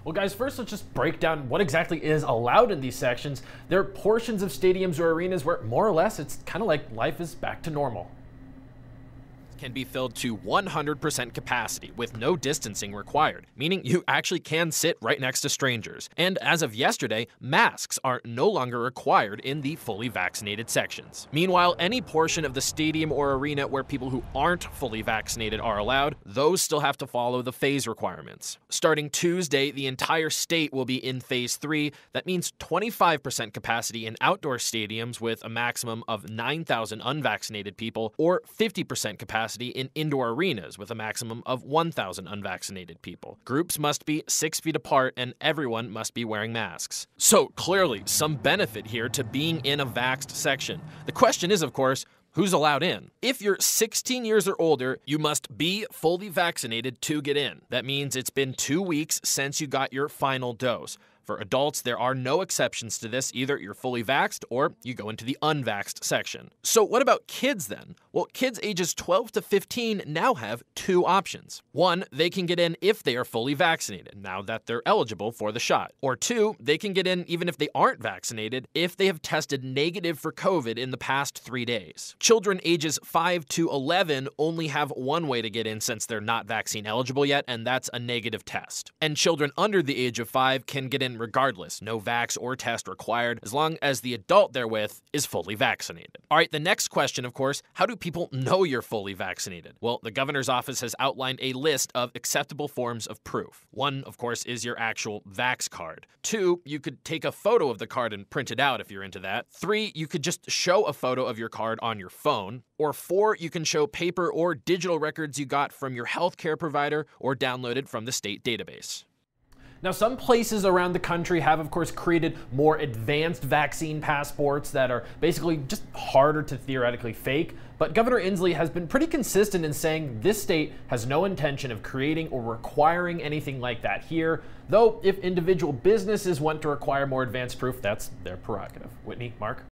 Well, guys, first let's just break down what exactly is allowed in these sections. There are portions of stadiums or arenas where more or less it's kind of like life is back to normal. Can be filled to 100% capacity with no distancing required, meaning you actually can sit right next to strangers. And as of yesterday, masks are no longer required in the fully vaccinated sections. Meanwhile, any portion of the stadium or arena where people who aren't fully vaccinated are allowed, those still have to follow the phase requirements. Starting Tuesday, the entire state will be in phase 3. That means 25% capacity in outdoor stadiums with a maximum of 9,000 unvaccinated people, or 50% capacity in indoor arenas with a maximum of 1,000 unvaccinated people. Groups must be 6 feet apart and everyone must be wearing masks. So clearly, some benefit here to being in a vaxxed section. The question is, of course, who's allowed in? If you're 16 years or older, you must be fully vaccinated to get in. That means it's been 2 weeks since you got your final dose. For adults, there are no exceptions to this. Either you're fully vaxxed or you go into the unvaxxed section. So what about kids then? Well, kids ages 12 to 15 now have 2 options. 1, they can get in if they are fully vaccinated, now that they're eligible for the shot. Or 2, they can get in even if they aren't vaccinated, if they have tested negative for COVID in the past 3 days. Children ages 5 to 11 only have one way to get in since they're not vaccine eligible yet, and that's a negative test. And children under the age of 5 can get in regardless, no vax or test required, as long as the adult they're with is fully vaccinated. All right, the next question, of course, how do people know you're fully vaccinated? Well, the governor's office has outlined a list of acceptable forms of proof. 1, of course, is your actual vax card. 2, you could take a photo of the card and print it out if you're into that. 3, you could just show a photo of your card on your phone. Or 4, you can show paper or digital records you got from your healthcare provider or downloaded from the state database. Now, some places around the country have, of course, created more advanced vaccine passports that are basically just harder to theoretically fake. But Governor Inslee has been pretty consistent in saying this state has no intention of creating or requiring anything like that here. Though, if individual businesses want to require more advanced proof, that's their prerogative. Whitney, Mark?